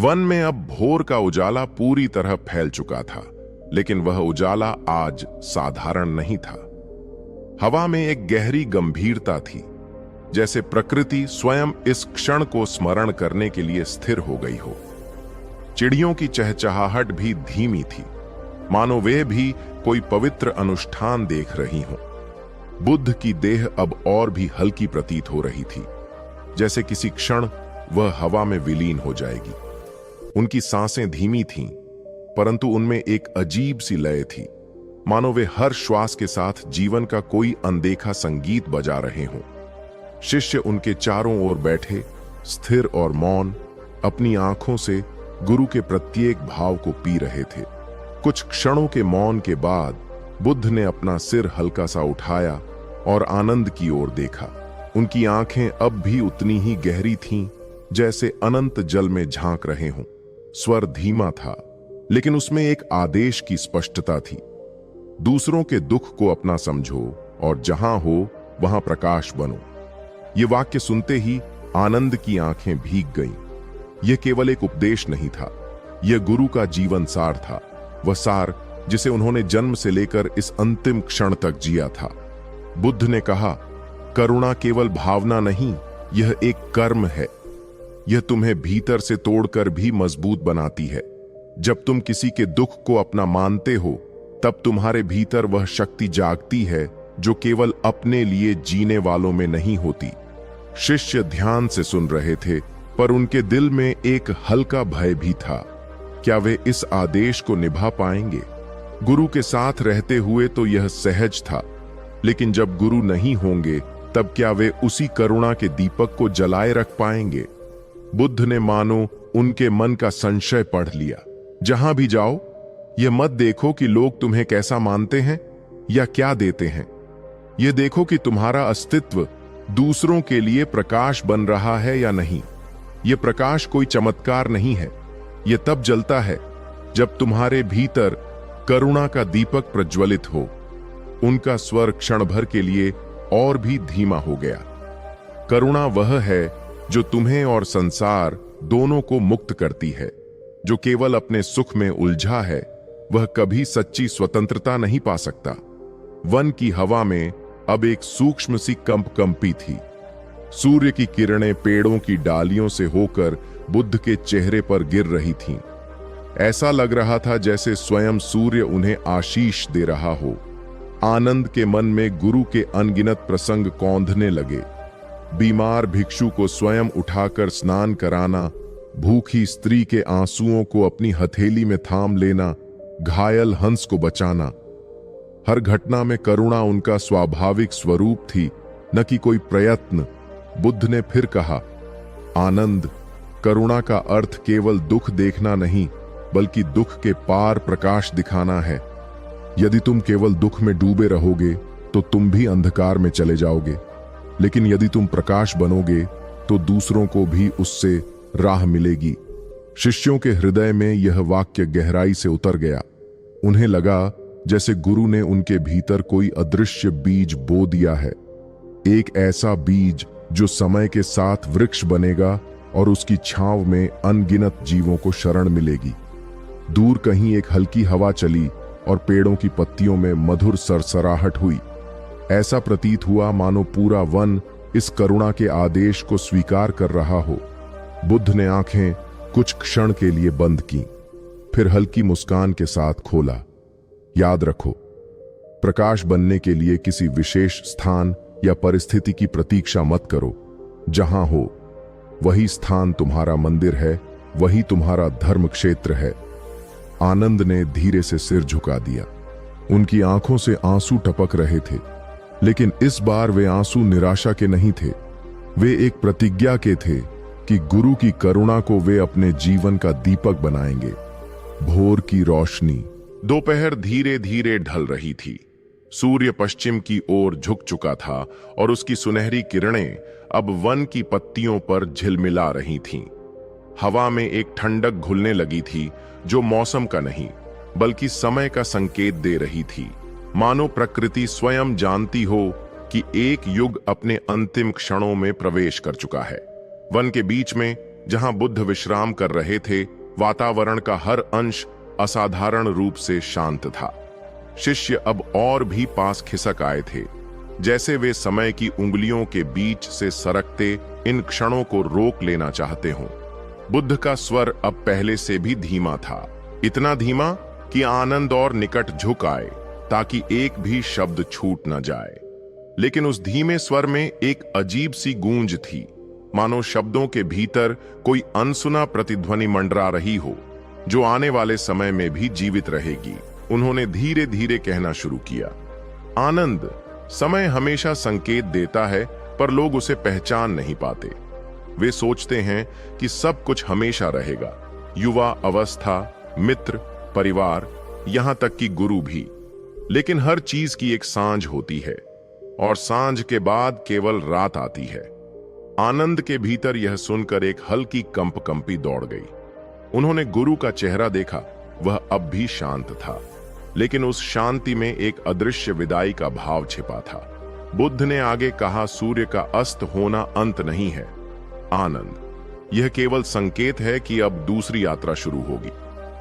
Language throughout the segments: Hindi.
वन में अब भोर का उजाला पूरी तरह फैल चुका था, लेकिन वह उजाला आज साधारण नहीं था। हवा में एक गहरी गंभीरता थी, जैसे प्रकृति स्वयं इस क्षण को स्मरण करने के लिए स्थिर हो गई हो। चिड़ियों की चहचहाहट भी धीमी थी, मानो वे भी कोई पवित्र अनुष्ठान देख रही हों। बुद्ध की देह अब और भी हल्की प्रतीत हो रही थी, जैसे किसी क्षण वह हवा में विलीन हो जाएगी। उनकी सांसें धीमी थीं, परंतु उनमें एक अजीब सी लय थी, मानो वे हर श्वास के साथ जीवन का कोई अनदेखा संगीत बजा रहे हों। शिष्य उनके चारों ओर बैठे, स्थिर और मौन, अपनी आंखों से गुरु के प्रत्येक भाव को पी रहे थे। कुछ क्षणों के मौन के बाद बुद्ध ने अपना सिर हल्का सा उठाया और आनंद की ओर देखा। उनकी आंखें अब भी उतनी ही गहरी थीं, जैसे अनंत जल में झांक रहे हों। स्वर धीमा था, लेकिन उसमें एक आदेश की स्पष्टता थी। दूसरों के दुख को अपना समझो और जहां हो वहां प्रकाश बनो। ये वाक्य सुनते ही आनंद की आंखें भीग गईं। यह केवल एक उपदेश नहीं था, यह गुरु का जीवन सार था, वह सार जिसे उन्होंने जन्म से लेकर इस अंतिम क्षण तक जिया था। बुद्ध ने कहा, करुणा केवल भावना नहीं, यह एक कर्म है। यह तुम्हें भीतर से तोड़कर भी मजबूत बनाती है। जब तुम किसी के दुख को अपना मानते हो, तब तुम्हारे भीतर वह शक्ति जागती है जो केवल अपने लिए जीने वालों में नहीं होती। शिष्य ध्यान से सुन रहे थे, पर उनके दिल में एक हल्का भय भी था। क्या वे इस आदेश को निभा पाएंगे? गुरु के साथ रहते हुए तो यह सहज था, लेकिन जब गुरु नहीं होंगे, तब क्या वे उसी करुणा के दीपक को जलाए रख पाएंगे? बुद्ध ने मानो उनके मन का संशय पढ़ लिया। जहां भी जाओ, यह मत देखो कि लोग तुम्हें कैसा मानते हैं या क्या देते हैं। यह देखो कि तुम्हारा अस्तित्व दूसरों के लिए प्रकाश बन रहा है या नहीं। यह प्रकाश कोई चमत्कार नहीं है, यह तब जलता है जब तुम्हारे भीतर करुणा का दीपक प्रज्वलित हो। उनका स्वर क्षण भर के लिए और भी धीमा हो गया। करुणा वह है जो तुम्हें और संसार दोनों को मुक्त करती है। जो केवल अपने सुख में उलझा है, वह कभी सच्ची स्वतंत्रता नहीं पा सकता। वन की हवा में अब एक सूक्ष्म सी कंप कंपी थी। सूर्य की किरणें पेड़ों की डालियों से होकर बुद्ध के चेहरे पर गिर रही थीं। ऐसा लग रहा था जैसे स्वयं सूर्य उन्हें आशीष दे रहा हो। आनंद के मन में गुरु के अनगिनत प्रसंग कौंधने लगे। बीमार भिक्षु को स्वयं उठाकर स्नान कराना, भूखी स्त्री के आंसुओं को अपनी हथेली में थाम लेना, घायल हंस को बचाना। हर घटना में करुणा उनका स्वाभाविक स्वरूप थी, न कि कोई प्रयत्न। बुद्ध ने फिर कहा, आनंद, करुणा का अर्थ केवल दुख देखना नहीं, बल्कि दुख के पार प्रकाश दिखाना है। यदि तुम केवल दुख में डूबे रहोगे तो तुम भी अंधकार में चले जाओगे, लेकिन यदि तुम प्रकाश बनोगे तो दूसरों को भी उससे राह मिलेगी। शिष्यों के हृदय में यह वाक्य गहराई से उतर गया। उन्हें लगा जैसे गुरु ने उनके भीतर कोई अदृश्य बीज बो दिया है। एक ऐसा बीज जो समय के साथ वृक्ष बनेगा और उसकी छांव में अनगिनत जीवों को शरण मिलेगी। दूर कहीं एक हल्की हवा चली और पेड़ों की पत्तियों में मधुर सरसराहट हुई। ऐसा प्रतीत हुआ मानो पूरा वन इस करुणा के आदेश को स्वीकार कर रहा हो। बुद्ध ने आंखें कुछ क्षण के लिए बंद की, फिर हल्की मुस्कान के साथ खोला। याद रखो, प्रकाश बनने के लिए किसी विशेष स्थान या परिस्थिति की प्रतीक्षा मत करो। जहां हो वही स्थान तुम्हारा मंदिर है, वही तुम्हारा धर्म क्षेत्र है। आनंद ने धीरे से सिर झुका दिया। उनकी आंखों से आंसू टपक रहे थे, लेकिन इस बार वे आंसू निराशा के नहीं थे। वे एक प्रतिज्ञा के थे कि गुरु की करुणा को वे अपने जीवन का दीपक बनाएंगे। भोर की रोशनी। दोपहर धीरे धीरे ढल रही थी। सूर्य पश्चिम की ओर झुक चुका था और उसकी सुनहरी किरणें अब वन की पत्तियों पर झिलमिला रही थीं। हवा में एक ठंडक घुलने लगी थी जो मौसम का नहीं बल्कि समय का संकेत दे रही थी। मानो प्रकृति स्वयं जानती हो कि एक युग अपने अंतिम क्षणों में प्रवेश कर चुका है। वन के बीच में जहां बुद्ध विश्राम कर रहे थे, वातावरण का हर अंश असाधारण रूप से शांत था। शिष्य अब और भी पास खिसक आए थे, जैसे वे समय की उंगलियों के बीच से सरकते इन क्षणों को रोक लेना चाहते हों। बुद्ध का स्वर अब पहले से भी धीमा था, इतना धीमा कि आनंद और निकट झुक आए ताकि एक भी शब्द छूट न जाए। लेकिन उस धीमे स्वर में एक अजीब सी गूंज थी, मानो शब्दों के भीतर कोई अनसुना प्रतिध्वनि मंडरा रही हो, जो आने वाले समय में भी जीवित रहेगी। उन्होंने धीरे धीरे कहना शुरू किया, आनंद, समय हमेशा संकेत देता है, पर लोग उसे पहचान नहीं पाते। वे सोचते हैं कि सब कुछ हमेशा रहेगा, युवा अवस्था, मित्र, परिवार, यहां तक कि गुरु भी। लेकिन हर चीज की एक सांझ होती है, और सांझ के बाद केवल रात आती है। आनंद के भीतर यह सुनकर एक हल्की कंपकंपी दौड़ गई। उन्होंने गुरु का चेहरा देखा, वह अब भी शांत था, लेकिन उस शांति में एक अदृश्य विदाई का भाव छिपा था। बुद्ध ने आगे कहा, सूर्य का अस्त होना अंत नहीं है आनंद, यह केवल संकेत है कि अब दूसरी यात्रा शुरू होगी।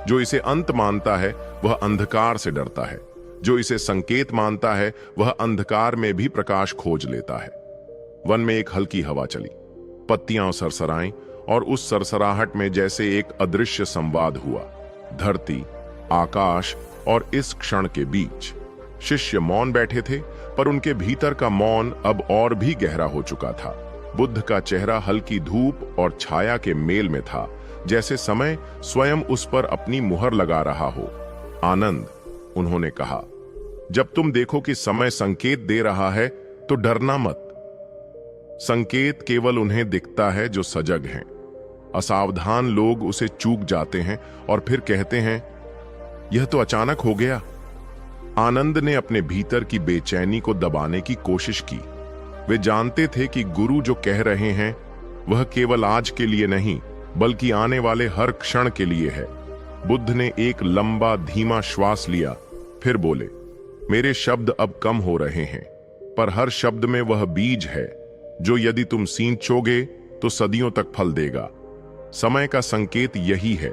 जो इसे अंत मानता है वह अंधकार से डरता है, जो इसे संकेत मानता है वह अंधकार में भी प्रकाश खोज लेता है। वन में एक हल्की हवा चली, पत्तियां सरसराईं, और उस सरसराहट में जैसे एक अदृश्य संवाद हुआ, धरती, आकाश और इस क्षण के बीच। शिष्य मौन बैठे थे, पर उनके भीतर का मौन अब और भी गहरा हो चुका था। बुद्ध का चेहरा हल्की धूप और छाया के मेल में था, जैसे समय स्वयं उस पर अपनी मुहर लगा रहा हो। आनंद, उन्होंने कहा, जब तुम देखो कि समय संकेत दे रहा है तो डरना मत। संकेत केवल उन्हें दिखता है जो सजग हैं। असावधान लोग उसे चूक जाते हैं और फिर कहते हैं, यह तो अचानक हो गया। आनंद ने अपने भीतर की बेचैनी को दबाने की कोशिश की। वे जानते थे कि गुरु जो कह रहे हैं वह केवल आज के लिए नहीं, बल्कि आने वाले हर क्षण के लिए है। बुद्ध ने एक लंबा धीमा श्वास लिया, फिर बोले, मेरे शब्द अब कम हो रहे हैं, पर हर शब्द में वह बीज है जो यदि तुम सींचोगे तो सदियों तक फल देगा। समय का संकेत यही है,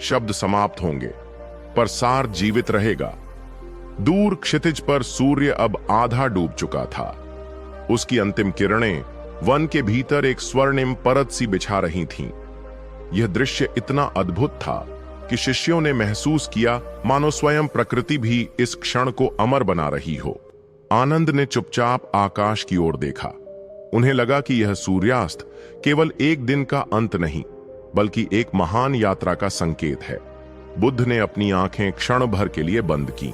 शब्द समाप्त होंगे पर सार जीवित रहेगा। दूर क्षितिज पर सूर्य अब आधा डूब चुका था। उसकी अंतिम किरणें वन के भीतर एक स्वर्णिम परत सी बिछा रही थीं। यह दृश्य इतना अद्भुत था कि शिष्यों ने महसूस किया मानो स्वयं प्रकृति भी इस क्षण को अमर बना रही हो। आनंद ने चुपचाप आकाश की ओर देखा। उन्हें लगा कि यह सूर्यास्त केवल एक दिन का अंत नहीं, बल्कि एक महान यात्रा का संकेत है। बुद्ध ने अपनी आंखें क्षण भर के लिए बंद की,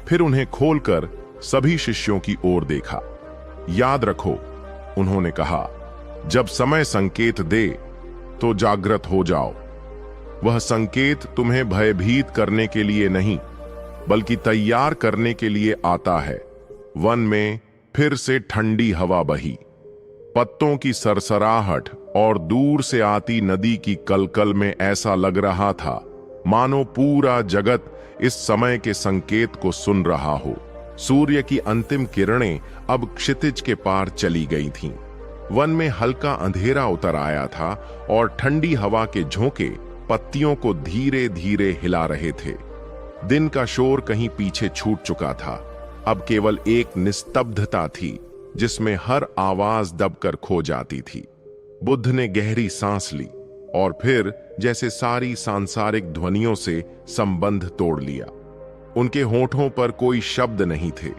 फिर उन्हें खोलकर सभी शिष्यों की ओर देखा। याद रखो, उन्होंने कहा, जब समय संकेत दे तो जागृत हो जाओ। वह संकेत तुम्हें भयभीत करने के लिए नहीं, बल्कि तैयार करने के लिए आता है। वन में फिर से ठंडी हवा बही, पत्तों की सरसराहट और दूर से आती नदी की कलकल में ऐसा लग रहा था मानो पूरा जगत इस समय के संकेत को सुन रहा हो। सूर्य की अंतिम किरणें अब क्षितिज के पार चली गई थीं। वन में हल्का अंधेरा उतर आया था और ठंडी हवा के झोंके पत्तियों को धीरे धीरे हिला रहे थे। दिन का शोर कहीं पीछे छूट चुका था। अब केवल एक निस्तब्धता थी जिसमें हर आवाज दबकर खो जाती थी। बुद्ध ने गहरी सांस ली और फिर जैसे सारी सांसारिक ध्वनियों से संबंध तोड़ लिया। उनके होठों पर कोई शब्द नहीं थे,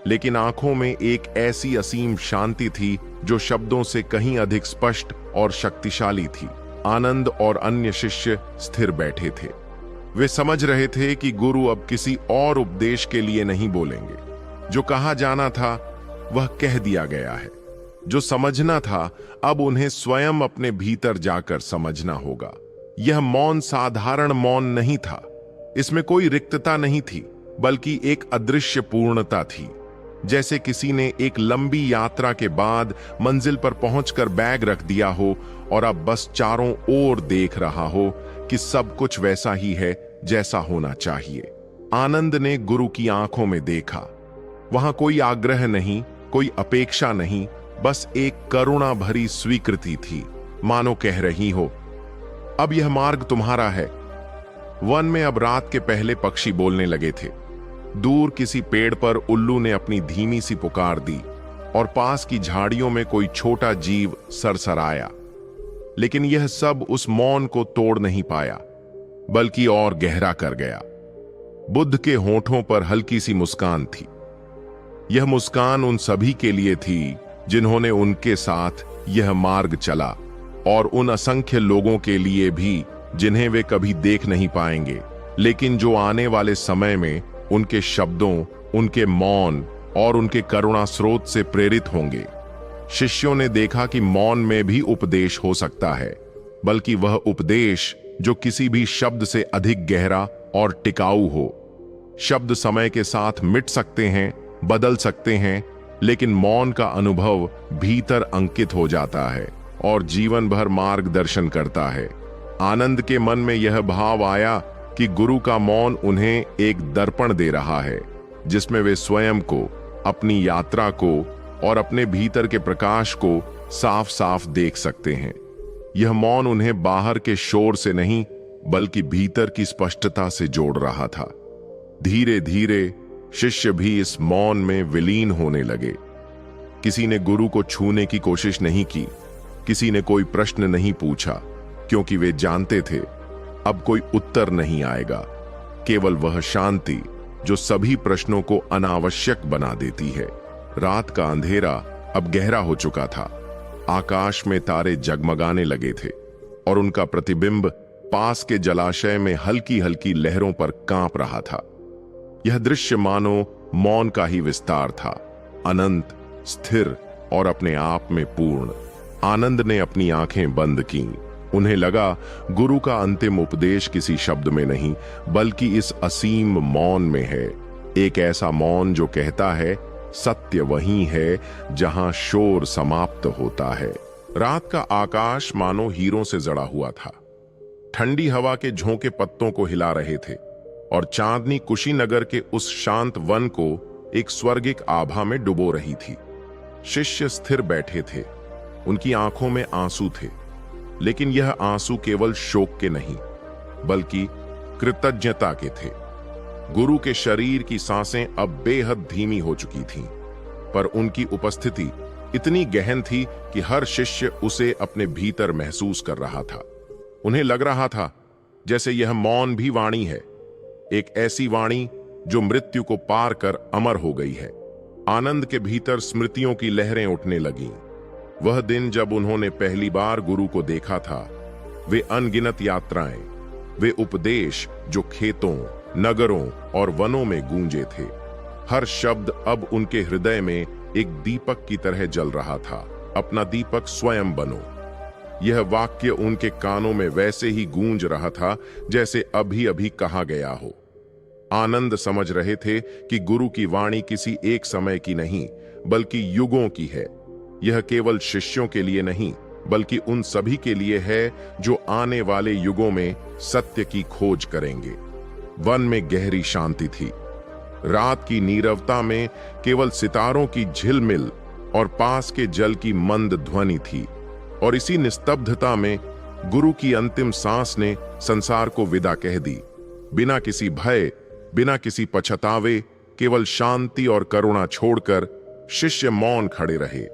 लेकिन आंखों में एक ऐसी असीम शांति थी जो शब्दों से कहीं अधिक स्पष्ट और शक्तिशाली थी। आनंद और अन्य शिष्य स्थिर बैठे थे। वे समझ रहे थे कि गुरु अब किसी और उपदेश के लिए नहीं बोलेंगे। जो कहा जाना था वह कह दिया गया है। जो समझना था अब उन्हें स्वयं अपने भीतर जाकर समझना होगा। यह मौन साधारण मौन नहीं था। इसमें कोई रिक्तता नहीं थी, बल्कि एक अदृश्य पूर्णता थी। जैसे किसी ने एक लंबी यात्रा के बाद मंजिल पर पहुंचकर बैग रख दिया हो और अब बस चारों ओर देख रहा हो कि सब कुछ वैसा ही है जैसा होना चाहिए। आनंद ने गुरु की आंखों में देखा। वहां कोई आग्रह नहीं, कोई अपेक्षा नहीं, बस एक करुणा भरी स्वीकृति थी। मानो कह रही हो, अब यह मार्ग तुम्हारा है। वन में अब रात के पहले पक्षी बोलने लगे थे। दूर किसी पेड़ पर उल्लू ने अपनी धीमी सी पुकार दी और पास की झाड़ियों में कोई छोटा जीव सरसराया। लेकिन यह सब उस मौन को तोड़ नहीं पाया, बल्कि और गहरा कर गया। बुद्ध के होठों पर हल्की सी मुस्कान थी। यह मुस्कान उन सभी के लिए थी जिन्होंने उनके साथ यह मार्ग चला, और उन असंख्य लोगों के लिए भी जिन्हें वे कभी देख नहीं पाएंगे, लेकिन जो आने वाले समय में उनके शब्दों, उनके मौन और उनके करुणा स्रोत से प्रेरित होंगे। शिष्यों ने देखा कि मौन में भी उपदेश हो सकता है, बल्कि वह उपदेश जो किसी भी शब्द से अधिक गहरा और टिकाऊ हो। शब्द समय के साथ मिट सकते हैं, बदल सकते हैं, लेकिन मौन का अनुभव भीतर अंकित हो जाता है और जीवन भर मार्गदर्शन करता है। आनंद के मन में यह भाव आया कि गुरु का मौन उन्हें एक दर्पण दे रहा है, जिसमें वे स्वयं को, अपनी यात्रा को और अपने भीतर के प्रकाश को साफ साफ देख सकते हैं। यह मौन उन्हें बाहर के शोर से नहीं, बल्कि भीतर की स्पष्टता से जोड़ रहा था। धीरे धीरे शिष्य भी इस मौन में विलीन होने लगे। किसी ने गुरु को छूने की कोशिश नहीं की, किसी ने कोई प्रश्न नहीं पूछा, क्योंकि वे जानते थे अब कोई उत्तर नहीं आएगा, केवल वह शांति जो सभी प्रश्नों को अनावश्यक बना देती है। रात का अंधेरा अब गहरा हो चुका था। आकाश में तारे जगमगाने लगे थे और उनका प्रतिबिंब पास के जलाशय में हल्की हल्की लहरों पर कांप रहा था। यह दृश्य मानो मौन का ही विस्तार था, अनंत, स्थिर और अपने आप में पूर्ण। आनंद ने अपनी आंखें बंद कीं। उन्हें लगा गुरु का अंतिम उपदेश किसी शब्द में नहीं, बल्कि इस असीम मौन में है। एक ऐसा मौन जो कहता है सत्य वही है जहां शोर समाप्त होता है। रात का आकाश मानो हीरों से जड़ा हुआ था। ठंडी हवा के झोंके पत्तों को हिला रहे थे और चांदनी कुशीनगर के उस शांत वन को एक स्वर्गिक आभा में डुबो रही थी। शिष्य स्थिर बैठे थे, उनकी आंखों में आंसू थे, लेकिन यह आंसू केवल शोक के नहीं, बल्कि कृतज्ञता के थे। गुरु के शरीर की सांसें अब बेहद धीमी हो चुकी थीं, पर उनकी उपस्थिति इतनी गहन थी कि हर शिष्य उसे अपने भीतर महसूस कर रहा था। उन्हें लग रहा था जैसे यह मौन भी वाणी है, एक ऐसी वाणी जो मृत्यु को पार कर अमर हो गई है। आनंद के भीतर स्मृतियों की लहरें उठने लगीं। वह दिन जब उन्होंने पहली बार गुरु को देखा था, वे अनगिनत यात्राएं, वे उपदेश जो खेतों, नगरों और वनों में गूंजे थे। हर शब्द अब उनके हृदय में एक दीपक की तरह जल रहा था। अपना दीपक स्वयं बनो। यह वाक्य उनके कानों में वैसे ही गूंज रहा था जैसे अभी अभी कहा गया हो। आनंद समझ रहे थे कि गुरु की वाणी किसी एक समय की नहीं, बल्कि युगों की है। यह केवल शिष्यों के लिए नहीं, बल्कि उन सभी के लिए है जो आने वाले युगों में सत्य की खोज करेंगे। वन में गहरी शांति थी। रात की नीरवता में केवल सितारों की झिलमिल और पास के जल की मंद ध्वनि थी, और इसी निस्तब्धता में गुरु की अंतिम सांस ने संसार को विदा कह दी। बिना किसी भय, बिना किसी पछतावे, केवल शांति और करुणा छोड़कर शिष्य मौन खड़े रहे।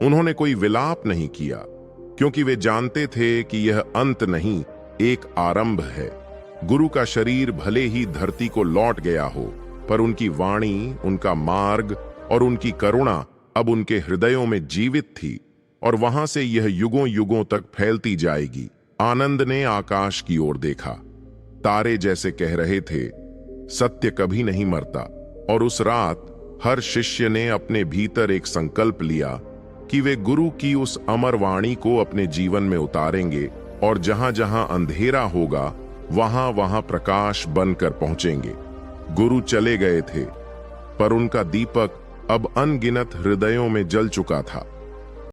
उन्होंने कोई विलाप नहीं किया, क्योंकि वे जानते थे कि यह अंत नहीं, एक आरंभ है। गुरु का शरीर भले ही धरती को लौट गया हो, पर उनकी वाणी, उनका मार्ग और उनकी करुणा अब उनके हृदयों में जीवित थी, और वहां से यह युगों युगों तक फैलती जाएगी। आनंद ने आकाश की ओर देखा। तारे जैसे कह रहे थे, सत्य कभी नहीं मरता। और उस रात हर शिष्य ने अपने भीतर एक संकल्प लिया कि वे गुरु की उस अमर वाणी को अपने जीवन में उतारेंगे, और जहां जहां अंधेरा होगा वहां वहां प्रकाश बनकर पहुंचेंगे। गुरु चले गए थे, पर उनका दीपक अब अनगिनत हृदयों में जल चुका था।